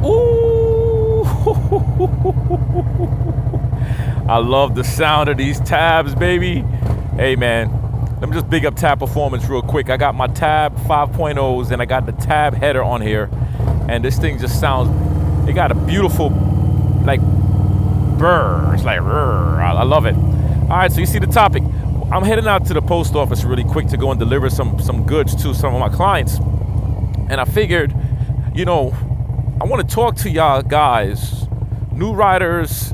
Ooh. I love the sound of these tabs, baby. Hey, man. Let me just big up Tab Performance real quick. I got my Tab 5.0s and I got the Tab header on here. And this thing just sounds, it got a beautiful, like, brr. It's like, brr. I love it. All right, so you see the topic. I'm heading out to the post office really quick to go and deliver some goods to some of my clients. And I figured, you know, I want to talk to y'all guys, new riders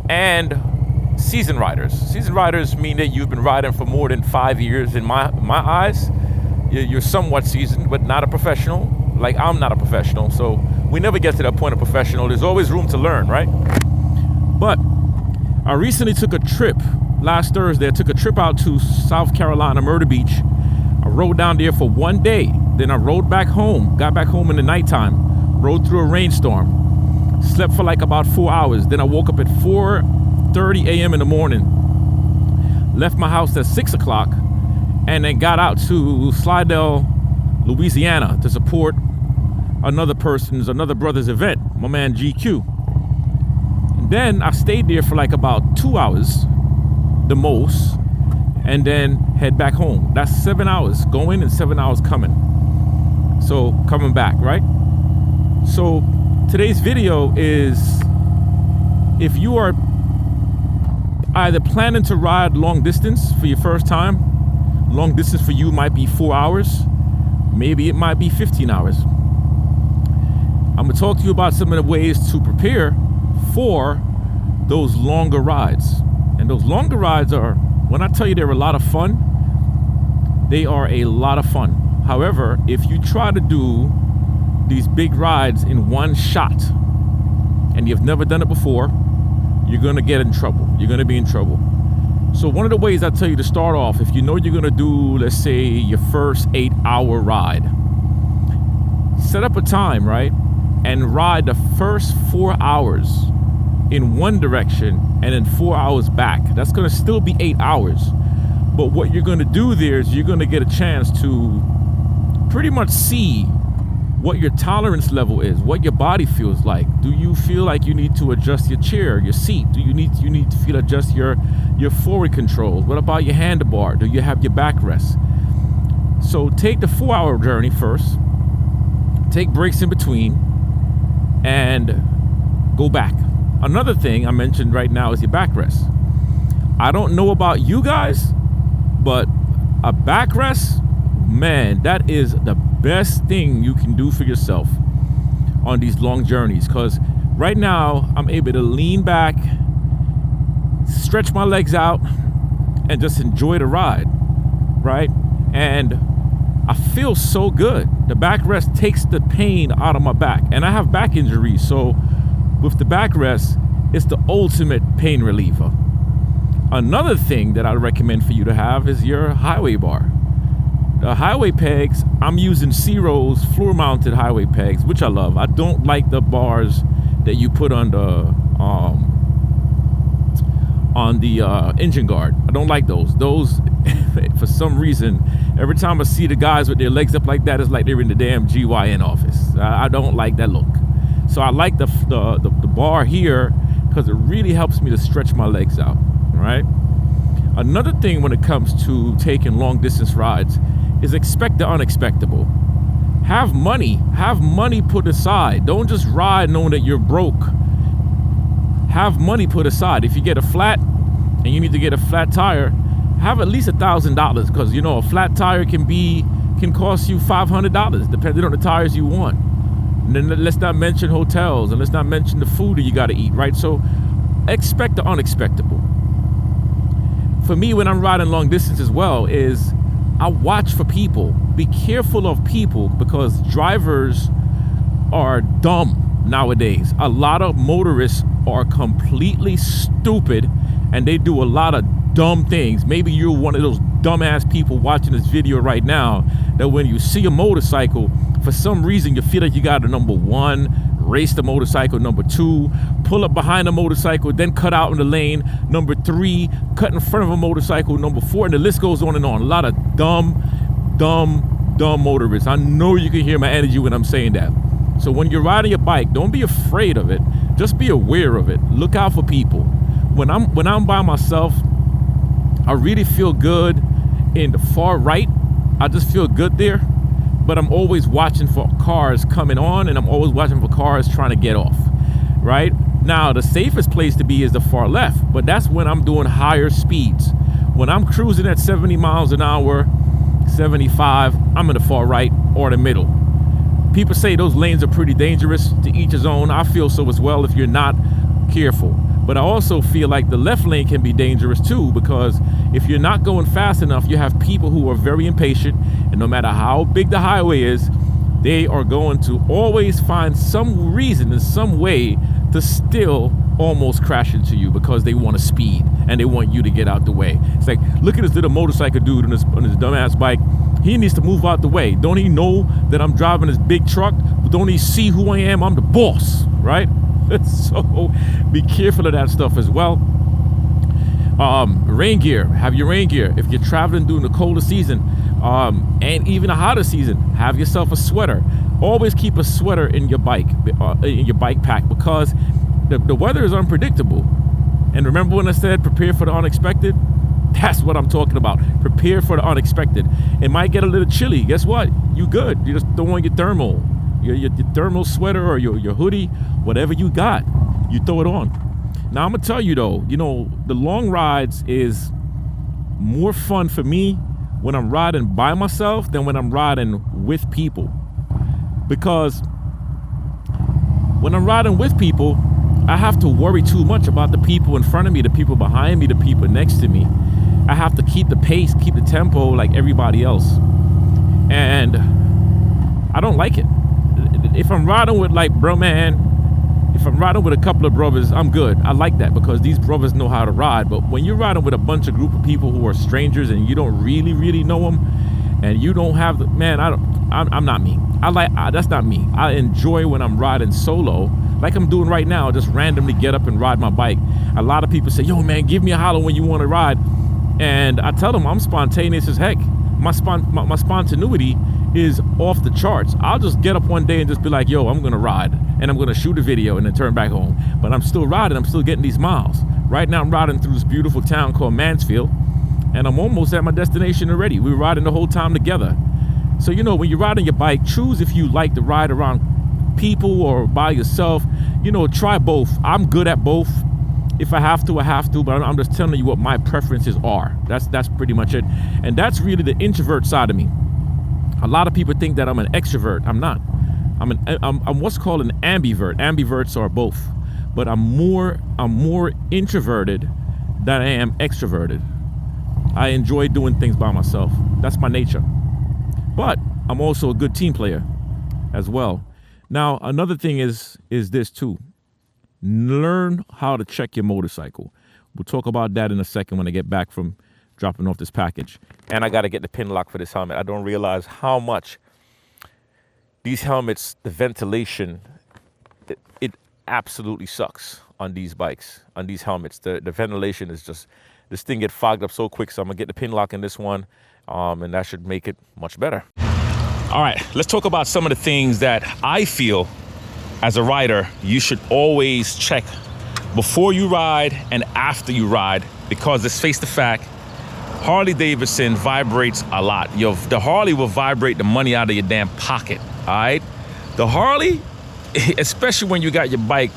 and seasoned riders. Seasoned riders mean that you've been riding for more than 5 years in my eyes. You're somewhat seasoned, but not a professional. Like, I'm not a professional, so we never get to that point of professional. There's always room to learn, right? But I recently took a trip. Last Thursday, I took a trip out to South Carolina, Myrtle Beach. I rode down there for 1 day. Then I rode back home, got back home in the nighttime, rode through a rainstorm, slept for like about 4 hours. Then I woke up at 4:30 a.m. in the morning, left my house at 6 o'clock, and then got out to Slidell, Louisiana to support another brother's event, my man GQ. And then I stayed there for like about 2 hours, the most, and then head back home. That's 7 hours going and 7 hours coming. So coming back, right? So today's video is, if you are either planning to ride long distance for your first time, long distance for you might be 4 hours, maybe it might be 15 hours. I'm gonna talk to you about some of the ways to prepare for those longer rides. And those longer rides are, when I tell you they're a lot of fun, they are a lot of fun. However, if you try to do these big rides in one shot and you've never done it before, you're gonna get in trouble. You're gonna be in trouble. So one of the ways I tell you to start off, if you know you're gonna do, let's say, your first 8-hour ride, set up a time, right? And ride the first 4 hours in one direction and then 4 hours back. That's gonna still be 8 hours. But what you're gonna do there is you're gonna get a chance to pretty much see what your tolerance level is, what your body feels like. Do you feel like you need to adjust your chair, your seat? Do you need to feel adjust your forward controls? What about your handlebar? Do you have your backrest? So take the 4-hour journey first, take breaks in between, and go back. Another thing I mentioned right now is your backrest. I don't know about you guys, but a backrest, man, that is the best thing you can do for yourself on these long journeys. Because right now I'm able to lean back, stretch my legs out, and just enjoy the ride, right? And I feel so good. The backrest takes the pain out of my back, and I have back injuries, so with the backrest, it's the ultimate pain reliever. Another thing that I recommend for you to have is your highway bar. The highway pegs, I'm using Ciro's floor-mounted highway pegs, which I love. I don't like the bars that you put on the engine guard. I don't like those. Those, for some reason, every time I see the guys with their legs up like that, it's like they're in the damn GYN office. I don't like that look. So I like the bar here because it really helps me to stretch my legs out, right? Another thing when it comes to taking long distance rides is expect the unexpected. Have money put aside. Don't just ride knowing that you're broke. Have money put aside. If you get a flat and you need to get a flat tire, have at least $1,000, because you know a flat tire can cost you $500 depending on the tires you want. And then let's not mention hotels, and let's not mention the food that you got to eat, right? So expect the unexpected. For me, when I'm riding long distance as well, is I watch for people. Be careful of people, because drivers are dumb nowadays. A lot of motorists are completely stupid, and they do a lot of dumb things. Maybe you're one of those dumbass people watching this video right now that when you see a motorcycle, for some reason you feel like you got to, number one, race the motorcycle, number two, pull up behind a motorcycle, then cut out in the lane, number three, cut in front of a motorcycle, number four, and the list goes on and on. A lot of dumb motorists. I know you can hear my energy when I'm saying that. So when you're riding your bike, don't be afraid of it. Just be aware of it. Look out for people. When I'm by myself, I really feel good in the far right. I just feel good there. But I'm always watching for cars coming on, and I'm always watching for cars trying to get off, right? Now, the safest place to be is the far left, but that's when I'm doing higher speeds. When I'm cruising at 70 miles an hour, 75, I'm in the far right or the middle. People say those lanes are pretty dangerous. To each his own. I feel so as well if you're not careful. But I also feel like the left lane can be dangerous too, because if you're not going fast enough, you have people who are very impatient, and no matter how big the highway is, they are going to always find some reason in some way to still almost crash into you because they want to speed and they want you to get out the way. It's like, look at this little motorcycle dude on his dumbass bike. He needs to move out the way. Don't he know that I'm driving this big truck? Don't he see who I am? I'm the boss, right? So be careful of that stuff as well. Rain gear, have your rain gear. If you're traveling during the colder season, and even a hotter season, have yourself a sweater. Always keep a sweater in your bike pack, because the weather is unpredictable. And remember when I said prepare for the unexpected? That's what I'm talking about. Prepare for the unexpected. It might get a little chilly. Guess what? You good. You just throw on your thermal, your thermal sweater or your hoodie, whatever you got, you throw it on. Now I'm gonna tell you though, the long rides is more fun for me when I'm riding by myself than when I'm riding with people. Because when I'm riding with people, I have to worry too much about the people in front of me, the people behind me, the people next to me. I have to keep the pace, keep the tempo like everybody else. And I don't like it. If I'm riding with if I'm riding with a couple of brothers, I'm good. I like that because these brothers know how to ride. But when you're riding with a bunch of group of people who are strangers and you don't really know them, and you don't have I'm not me. That's not me. I enjoy when I'm riding solo, like I'm doing right now, just randomly get up and ride my bike. A lot of people say, yo man, give me a holler when you want to ride. And I tell them I'm spontaneous as heck. My spontaneity is off the charts. I'll just get up one day and just be like, yo, I'm gonna ride, and I'm gonna shoot a video and then turn back home. But I'm still riding, I'm still getting these miles. Right now I'm riding through this beautiful town called Mansfield, and I'm almost at my destination already. We were riding the whole time together. So when you're riding your bike, choose if you like to ride around people or by yourself. Try both. I'm good at both. If I have to, I have to, but I'm just telling you what my preferences are. That's pretty much it. And that's really the introvert side of me. A lot of people think that I'm an extrovert. I'm not. I'm what's called an ambivert. Ambiverts are both, but I'm more introverted than I am extroverted. I enjoy doing things by myself. That's my nature. But I'm also a good team player as well. Now, another thing is this too. Learn how to check your motorcycle. We'll talk about that in a second when I get back from dropping off this package. And I got to get the pin lock for this helmet. I don't realize how much these helmets, the ventilation, it absolutely sucks on these bikes, on these helmets. The ventilation is just, this thing get fogged up so quick. So I'm going to get the pin lock in this one, and that should make it much better. All right, let's talk about some of the things that I feel as a rider you should always check before you ride and after you ride, because let's face the fact, Harley Davidson vibrates a lot. The Harley will vibrate the money out of your damn pocket, all right? The Harley, especially when you got your bike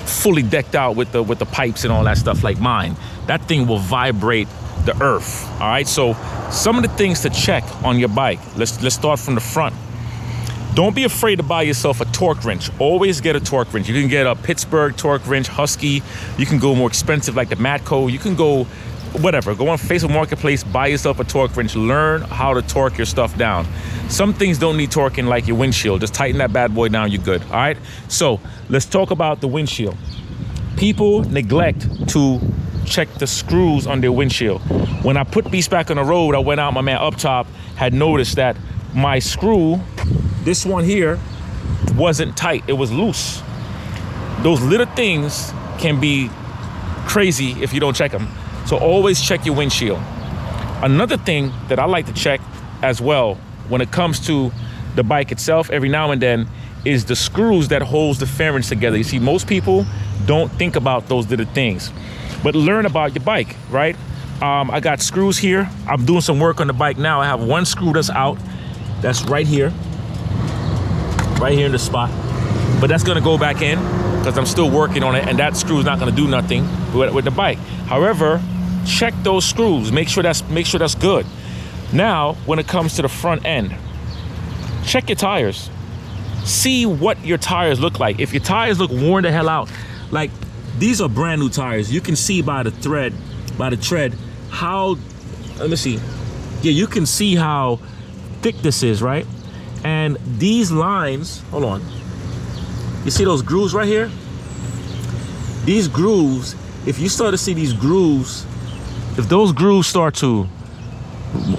fully decked out with the pipes and all that stuff like mine, that thing will vibrate the earth, all right? So some of the things to check on your bike, let's start from the front. Don't be afraid to buy yourself a torque wrench. Always get a torque wrench. You can get a Pittsburgh torque wrench, Husky. You can go more expensive like the Matco. You can go whatever. Go on Facebook Marketplace, buy yourself a torque wrench. Learn how to torque your stuff down. Some things don't need torquing, like your windshield. Just tighten that bad boy down, you're good, all right? So let's talk about the windshield. People neglect to check the screws on their windshield. When I put Beast back on the road, I went out, my man up top had noticed that my screw, this one here, wasn't tight, it was loose. Those little things can be crazy if you don't check them. So always check your windshield. Another thing that I like to check as well when it comes to the bike itself every now and then is the screws that holds the fairings together. You see, most people don't think about those little things, but learn about your bike, right? I got screws here. I'm doing some work on the bike now. I have one screw that's out. That's right here in the spot. But that's gonna go back in because I'm still working on it, and that screw is not gonna do nothing with the bike. However, check those screws. Make sure that's good. Now, when it comes to the front end, check your tires. See what your tires look like. If your tires look worn the hell out, like these are brand new tires. You can see by the tread, how, let me see. Yeah, you can see how thick this is, right? And these lines, hold on. You see those grooves right here? These grooves, if you start to see these grooves, if those grooves start to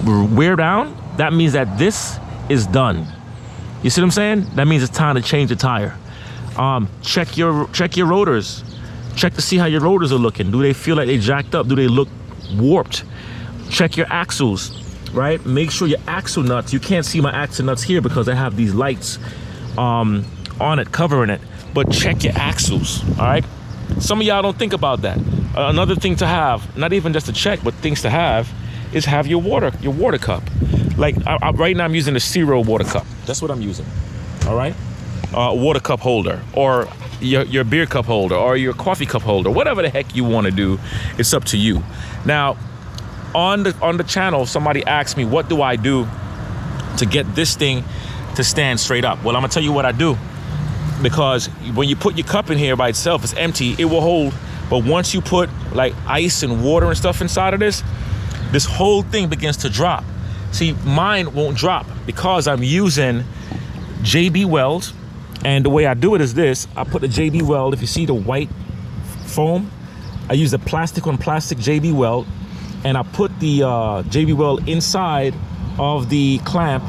wear down, that means that this is done. You see what I'm saying? That means it's time to change the tire. Check your rotors. Check to see how your rotors are looking. Do they feel like they jacked up? Do they look warped? Check your axles, right? Make sure your axle nuts, you can't see my axle nuts here because I have these lights on it, covering it, but check your axles, all right? Some of y'all don't think about that. Another thing to have, not even just to check, but things to have, is have your water cup. Like right now I'm using a Zero water cup. That's what I'm using, all right? Water cup holder, or your beer cup holder, or your coffee cup holder, whatever the heck you want to do, it's up to you. Now, on the channel, somebody asked me, what do I do to get this thing to stand straight up? Well, I'm gonna tell you what I do, because when you put your cup in here by itself, it's empty, it will hold. But once you put like ice and water and stuff inside of this whole thing begins to drop. See, mine won't drop because I'm using JB Weld. And the way I do it is this: I put the JB Weld, if you see the white foam, I use a plastic on plastic JB Weld, and I put the JB Weld inside of the clamp,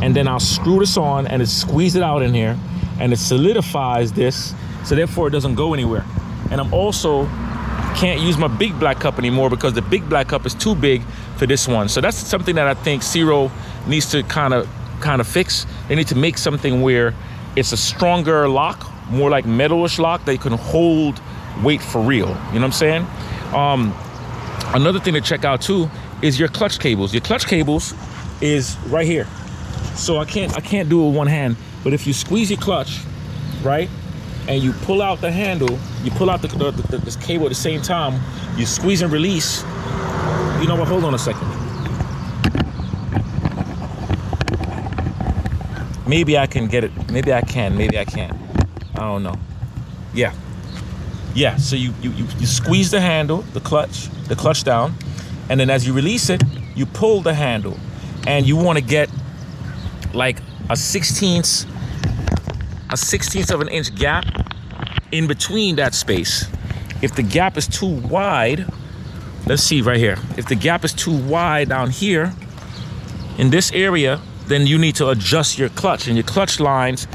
and then I'll screw this on and it squeeze it out in here, and it solidifies this, so therefore it doesn't go anywhere. And I'm also can't use my big black cup anymore because the big black cup is too big for this one. So that's something that I think Zero needs to kind of fix. They need to make something where it's a stronger lock, more like metalish lock that can hold weight for real. You know what I'm saying? Another thing to check out too is your clutch cables. Your clutch cables is right here. So I can't do it with one hand, but if you squeeze your clutch, right, and you pull out the handle, you pull out this cable at the same time, you squeeze and release. You know what? Hold on a second. Maybe I can get it. Maybe I can. Maybe I can't. I don't know. Yeah. So you squeeze the handle, the clutch down, and then as you release it, you pull the handle, and you want to get like a 1/16 of an inch gap in between that space. If the gap is too wide, let's see right here. If the gap is too wide down here in this area, then you need to adjust your clutch, and your clutch lines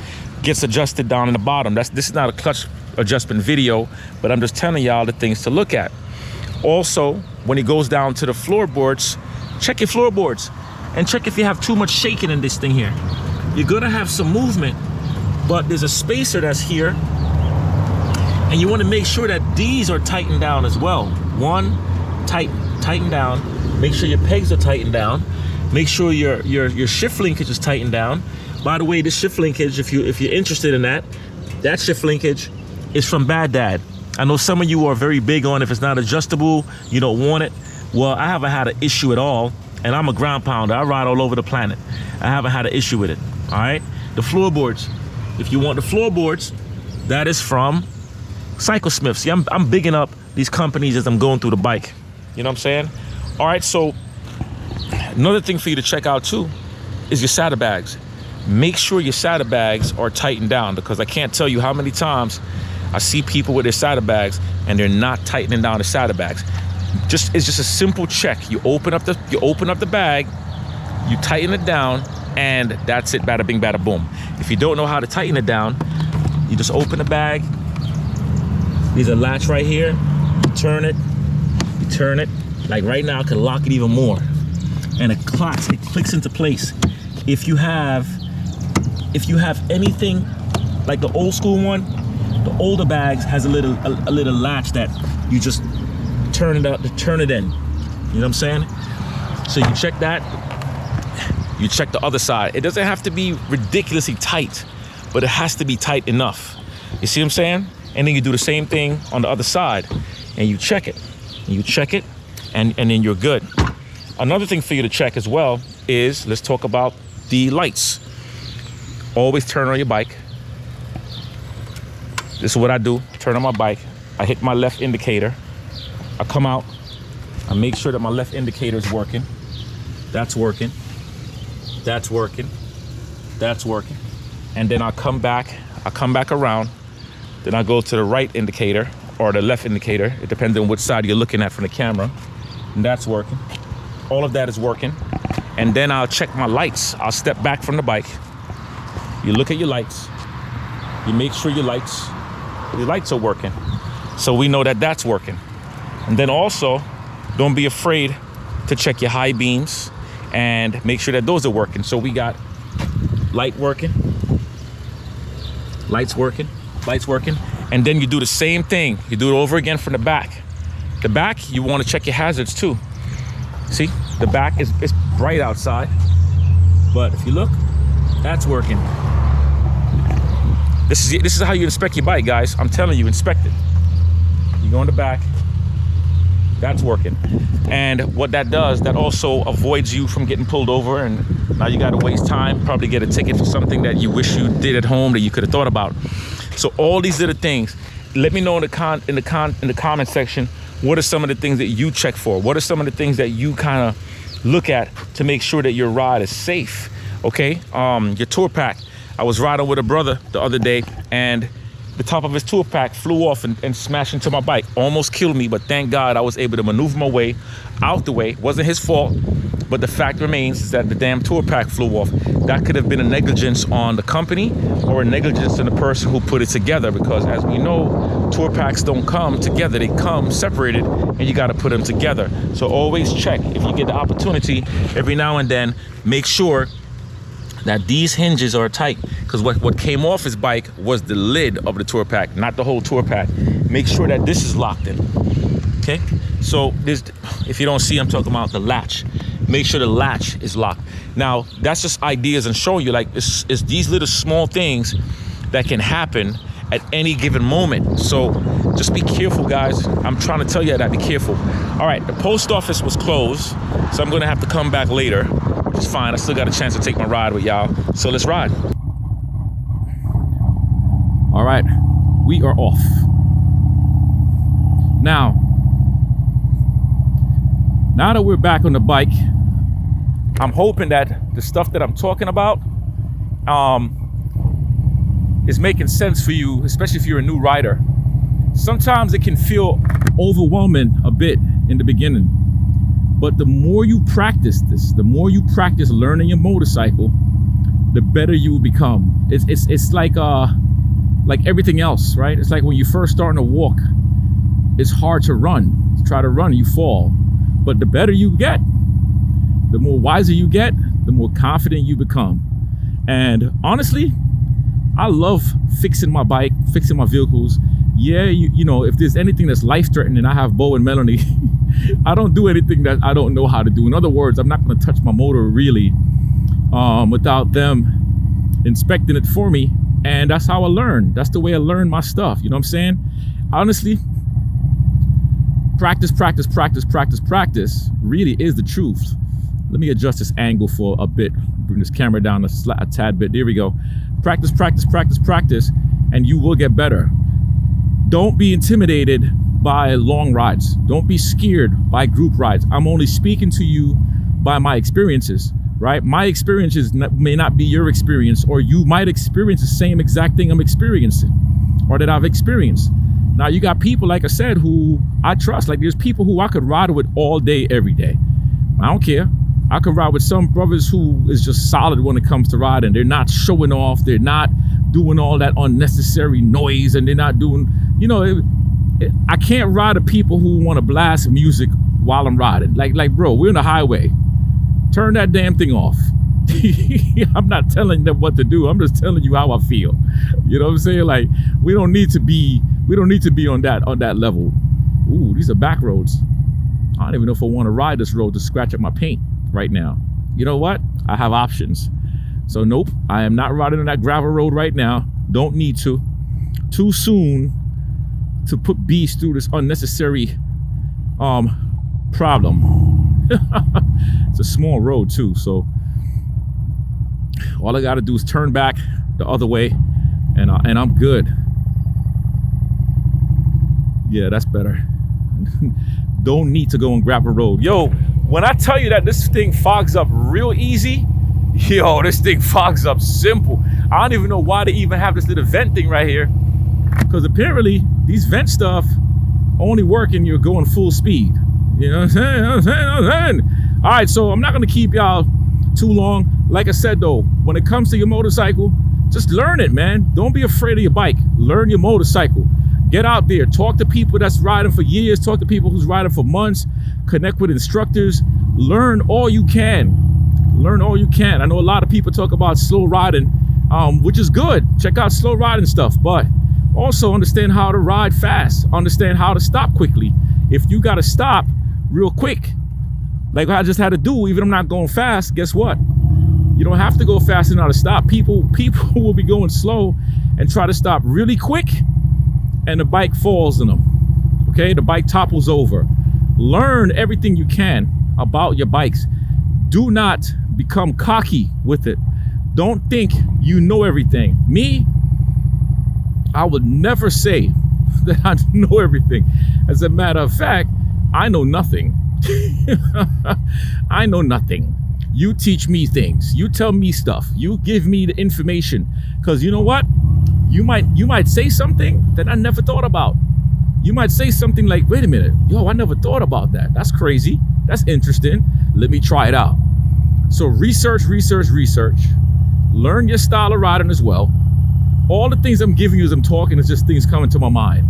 gets adjusted down in the bottom. This is not a clutch adjustment video, but I'm just telling y'all the things to look at. Also, when it goes down to the floorboards, check your floorboards and check if you have too much shaking in this thing here. You're gonna have some movement, but there's a spacer that's here, and you want to make sure that these are tightened down as well. One, tighten down. Make sure your pegs are tightened down. Make sure your shift linkage is tightened down. By the way, this shift linkage, if you're interested in that shift linkage is from Bad Dad. I know some of you are very big on if it's not adjustable, you don't want it. Well, I haven't had an issue at all, and I'm a ground pounder. I ride all over the planet. I haven't had an issue with it. All right, the floorboards. If you want the floorboards, that is from Cyclesmith. See, I'm bigging up these companies as I'm going through the bike. You know what I'm saying? All right, so another thing for you to check out too is your saddlebags. Make sure your saddlebags are tightened down, because I can't tell you how many times I see people with their saddlebags and they're not tightening down the saddlebags. It's just a simple check. You open up the bag, you tighten it down, and that's it. Bada bing, bada boom. If you don't know how to tighten it down, you just open the bag. There's a latch right here. You turn it. Like right now, I can lock it even more, and it clicks into place. If you have anything like the old school one, the older bags has a little latch that you just turn it in. You know what I'm saying? So you check that. You check the other side. It doesn't have to be ridiculously tight, but it has to be tight enough. You see what I'm saying? And then you do the same thing on the other side, and you check it. And you check it, and then you're good. Another thing for you to check as well is, let's talk about the lights. Always turn on your bike. This is what I do. Turn on my bike. I hit my left indicator. I come out. I make sure that my left indicator is working. That's working. That's working. That's working. And then I come back around. Then I go to the right indicator or the left indicator. It depends on which side you're looking at from the camera. And that's working. All of that is working. And then I'll check my lights. I'll step back from the bike. You look at your lights. You make sure your lights are working. So we know that that's working. And then also, don't be afraid to check your high beams and make sure that those are working. So we got light working, lights working, and then you do the same thing. You do it over again from the back. The back, you want to check your hazards too. See, the back is bright outside, but if you look, that's working. This is how you inspect your bike, guys. I'm telling you, inspect it. You go in the back. That's working. And what that does, that also avoids you from getting pulled over, and now you got to waste time, probably get a ticket for something that you wish you did at home that you could have thought about. So all these little things, let me know in the comment section, what are some of the things that you check for? What are some of the things that you kind of look at to make sure that your ride is safe? Okay, your tour pack. I was riding with a brother the other day, and the top of his tour pack flew off and smashed into my bike. Almost killed me, but thank God I was able to maneuver my way out the way. It wasn't his fault, but the fact remains is that the damn tour pack flew off. That could have been a negligence on the company or a negligence on the person who put it together, because as we know, tour packs don't come together. They come separated, and you got to put them together. So always check. If you get the opportunity, every now and then, make sure that these hinges are tight, because what came off his bike was the lid of the tour pack, not the whole tour pack. Make sure that this is locked in. Okay, so this, if you don't see, I'm talking about the latch. Make sure the latch is locked. Now that's just ideas and showing you, like, it's these little small things that can happen at any given moment. So just be careful, guys. I'm trying to tell you that, be careful. All right, the post office was closed, so I'm gonna have to come back later, which is fine. I still got a chance to take my ride with y'all, so let's ride. All right, we are off. Now that we're back on the bike, I'm hoping that the stuff that I'm talking about is making sense for you, especially if you're a new rider. Sometimes it can feel overwhelming a bit in the beginning, but the more you practice this, the more you practice learning your motorcycle, the better you will become. It's like everything else, right? It's like when you first starting to walk, it's hard to run. You try to run, you fall. But the better you get, the more wiser you get, the more confident you become. And honestly, I love fixing my bike, fixing my vehicles. Yeah, you know, if there's anything that's life-threatening, I have Bo and Melanie. I don't do anything that I don't know how to do. In other words, I'm not going to touch my motor really without them inspecting it for me. And that's how I learn. That's the way I learn my stuff. You know what I'm saying? Honestly, practice really is the truth. Let me adjust this angle for a bit. Bring this camera down a tad bit. There we go. Practice, and you will get better. Don't be intimidated by long rides. Don't be scared by group rides. I'm only speaking to you by my experiences, right? My experiences may not be your experience, or you might experience the same exact thing I'm experiencing or that I've experienced. Now, you got people, like I said, who I trust. Like, there's people who I could ride with all day, every day. I don't care. I could ride with some brothers who is just solid when it comes to riding. They're not showing off. They're not doing all that unnecessary noise, and they're not doing, you know, I can't ride with people who want to blast music while I'm riding. Like, bro, we're on the highway. Turn that damn thing off. I'm not telling them what to do. I'm just telling you how I feel. You know what I'm saying? Like, we don't need to be on that level. Ooh, these are back roads. I don't even know if I want to ride this road to scratch up my paint right now. You know what? I have options. So nope, I am not riding on that gravel road right now. Don't need to. Too soon to put bees through this unnecessary problem. It's a small road too, so all I gotta do is turn back the other way and I'm good. Yeah, that's better. Don't need to go on gravel road. Yo, when I tell you that this thing fogs up real easy, yo, this thing fogs up simple. I don't even know why they even have this little vent thing right here, because apparently these vent stuff only work when you're going full speed. You know what I'm saying? All right, so I'm not gonna keep y'all too long. Like I said though, when it comes to your motorcycle, just learn it, man. Don't be afraid of your bike. Learn your motorcycle. Get out there, talk to people that's riding for years, talk to people who's riding for months, connect with instructors, learn all you can. Learn all you can. I know a lot of people talk about slow riding, which is good. Check out slow riding stuff, but also understand how to ride fast, understand how to stop quickly. If you gotta stop real quick, like I just had to do, even if I'm not going fast, guess what? You don't have to go fast enough to stop. People will be going slow and try to stop really quick, and the bike falls on them. Okay, the bike topples over. Learn everything you can about your bikes. Do not become cocky with it. Don't think you know everything. Me, I would never say that I know everything. As a matter of fact, I know nothing. I know nothing. You teach me things. You tell me stuff. You give me the information. Because you know what? You might say something that I never thought about. You might say something like, wait a minute, yo, I never thought about that. That's crazy. That's interesting. Let me try it out. So research. Learn your style of riding as well. All the things I'm giving you as I'm talking is just things coming to my mind.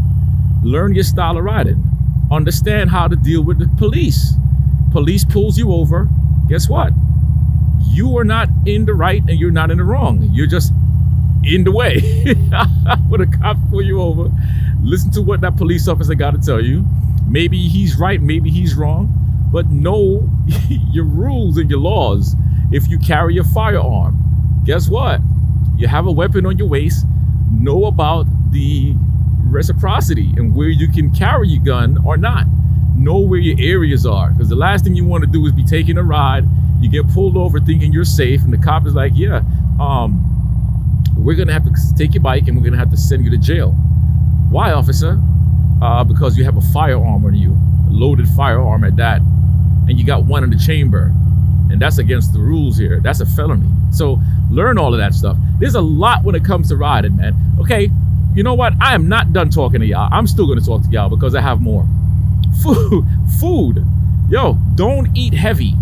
Learn your style of riding. Understand how to deal with the police. Police pulls you over. Guess what? You are not in the right and you're not in the wrong. You're just in the way. When a cop pull you over, listen to what that police officer got to tell you. Maybe he's right, maybe he's wrong, but know your rules and your laws. If you carry a firearm, guess what? You have a weapon on your waist. Know about the reciprocity and where you can carry your gun or not. Know where your areas are, because the last thing you want to do is be taking a ride. You get pulled over thinking you're safe, and the cop is like, yeah, we're gonna have to take your bike and we're gonna have to send you to jail. Why, officer? Because you have a firearm on you, a loaded firearm at that, and you got one in the chamber, and that's against the rules here. That's a felony. So learn all of that stuff. There's a lot when it comes to riding, man. Okay, you know what? I am not done talking to y'all. I'm still gonna talk to y'all because I have more. Food. Yo, don't eat heavy.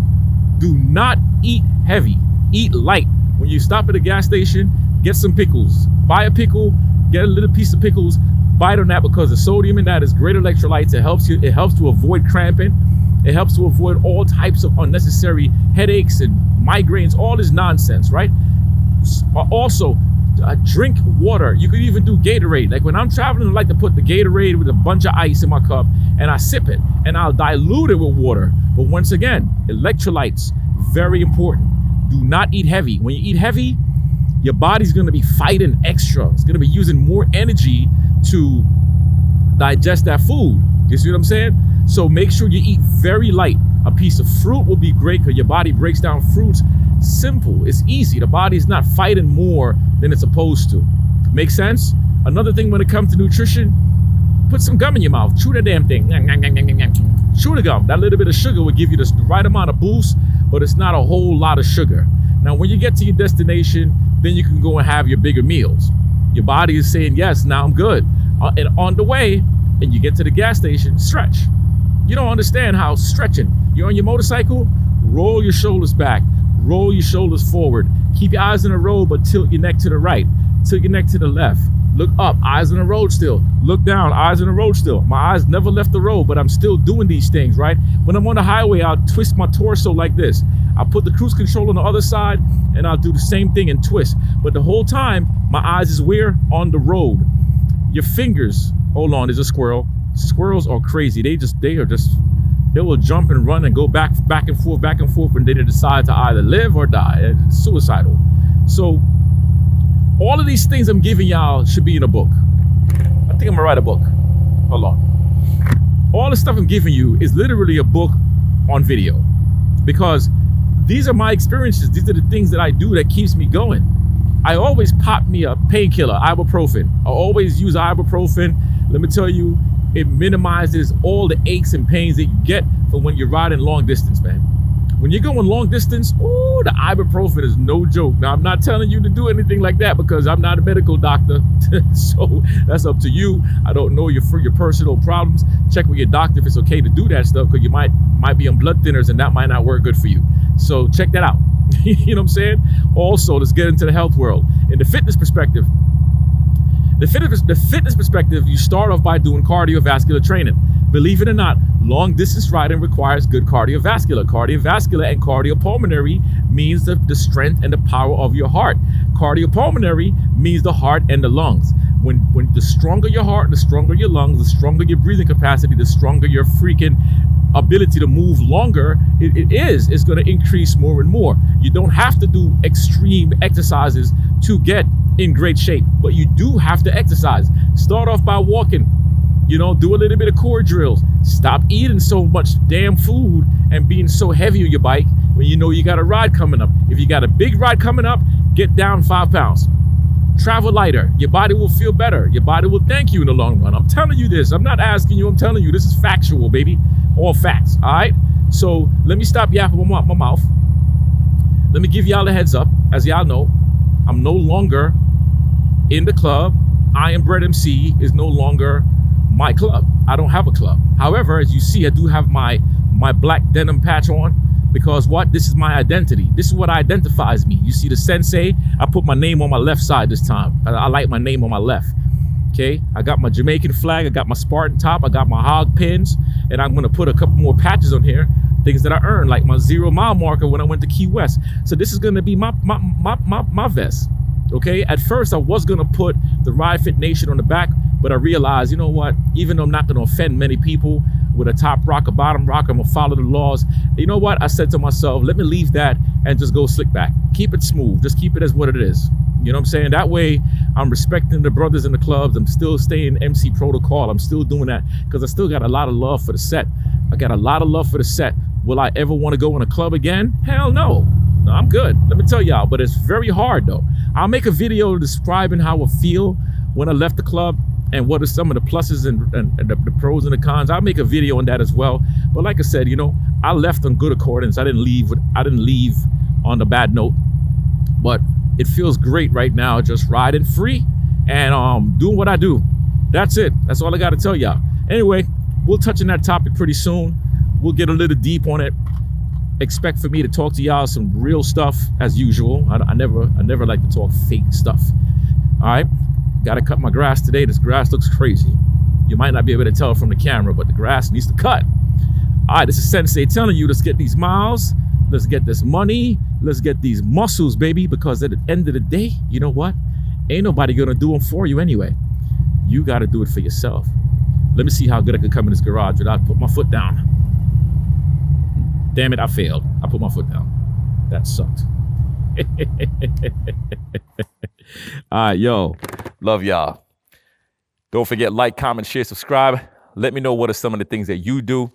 Do not eat heavy. Eat light. When you stop at a gas station, get some pickles. Buy a pickle, get a little piece of pickles, bite on that, because the sodium in that is great electrolytes. It helps to avoid cramping. It helps to avoid all types of unnecessary headaches and migraines, all this nonsense, right? Also, drink water. You could even do Gatorade. Like when I'm traveling, I like to put the Gatorade with a bunch of ice in my cup and I sip it and I'll dilute it with water. But once again, electrolytes, very important. Do not eat heavy. When you eat heavy, your body's going to be fighting extra. It's going to be using more energy to digest that food. You see what I'm saying? So make sure you eat very light. A piece of fruit will be great because your body breaks down fruits. Simple. It's easy. The body's not fighting more than it's supposed to. Make sense? Another thing when it comes to nutrition, put some gum in your mouth. Chew that damn thing. Chew the gum. That little bit of sugar will give you the right amount of boost, but it's not a whole lot of sugar. Now, when you get to your destination, then you can go and have your bigger meals. Your body is saying, yes, now I'm good. And on the way, and you get to the gas station, stretch. You don't understand how stretching. You're on your motorcycle, roll your shoulders back, roll your shoulders forward. Keep your eyes on the road, but tilt your neck to the right, tilt your neck to the left. Look up, eyes on the road still. Look down, eyes on the road still. My eyes never left the road, but I'm still doing these things, right? When I'm on the highway, I'll twist my torso like this. I'll put the cruise control on the other side and I'll do the same thing and twist. But the whole time, my eyes is where? On the road. Your fingers, hold on, there's a squirrel. Squirrels are crazy. They will jump and run and go back and forth when they decide to either live or die. It's suicidal. So all of these things I'm giving y'all should be in a book. I think I'm gonna write a book. Hold on. All the stuff I'm giving you is literally a book on video, because these are my experiences. These are the things that I do that keeps me going. I always pop me a painkiller, ibuprofen. I always use ibuprofen. Let me tell you, it minimizes all the aches and pains that you get from when you're riding long distance, man. When you're going long distance, oh, the ibuprofen is no joke. Now, I'm not telling you to do anything like that because I'm not a medical doctor. So that's up to you. I don't know your personal problems. Check with your doctor if it's okay to do that stuff, because you might be on blood thinners and that might not work good for you. So check that out. You know what I'm saying? Also, let's get into the health world. In the fitness perspective, you start off by doing cardiovascular training. Believe it or not, long distance riding requires good cardiovascular. Cardiovascular and cardiopulmonary means the strength and the power of your heart. Cardiopulmonary means the heart and the lungs. When the stronger your heart, the stronger your lungs, the stronger your breathing capacity, the stronger your freaking ability to move longer it's going to increase more and more. You don't have to do extreme exercises to get in great shape, but you do have to exercise. Start off by walking, do a little bit of core drills. Stop eating so much damn food and being so heavy on your bike when you know you got a ride coming up. If you got a big ride coming up, get down 5 pounds. Travel lighter. Your body will feel better. Your body will thank you in the long run. I'm telling you this. I'm not asking you. I'm telling you. This is factual, baby. All facts. All right? So let me stop yapping my mouth. Let me give y'all a heads up. As y'all know, I'm no longer in the club. I Am Bread MC is no longer my club. I don't have a club. However, as you see, I do have my black denim patch on, because what? This is my identity. This is what identifies me. You see the sensei? I put my name on my left side this time. I like my name on my left. Okay, I got my Jamaican flag, I got my Spartan top, I got my hog pins, and I'm gonna put a couple more patches on here, things that I earned, like my 0 mile marker when I went to Key West. So this is gonna be my vest. Okay, at first I was gonna put the Ride Fit Nation on the back, but I realized, you know what, even though I'm not gonna offend many people with a top rock, a bottom rock, I'm gonna follow the laws. You know what, I said to myself, let me leave that and just go slick back. Keep it smooth, just keep it as what it is. You know what I'm saying? That way I'm respecting the brothers in the clubs. I'm still staying MC protocol. I'm still doing that because I still got a lot of love for the set. I got a lot of love for the set. Will I ever want to go in a club again? Hell no. No, I'm good. Let me tell y'all, but it's very hard though. I'll make a video describing how I feel when I left the club and what are some of the pluses and the pros and the cons. I'll make a video on that as well. But like I said, I left on good accordance. I didn't leave on the bad note. But it feels great right now, just riding free and doing what I do. That's it. That's all I got to tell y'all. Anyway, we'll touch on that topic pretty soon. We'll get a little deep on it. Expect for me to talk to y'all some real stuff as usual. I never like to talk fake stuff. All right, got to cut my grass today. This grass looks crazy. You might not be able to tell from the camera, but the grass needs to cut. All right, this is Sensei telling you, let's get these miles. Let's get this money. Let's get these muscles, baby, because at the end of the day, you know what? Ain't nobody going to do them for you anyway. You got to do it for yourself. Let me see how good I could come in this garage without put my foot down. Damn it, I failed. I put my foot down. That sucked. All right, yo. Love y'all. Don't forget, like, comment, share, subscribe. Let me know what are some of the things that you do.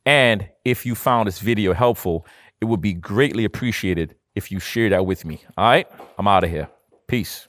And if you found this video helpful, it would be greatly appreciated if you share that with me. All right? I'm out of here. Peace.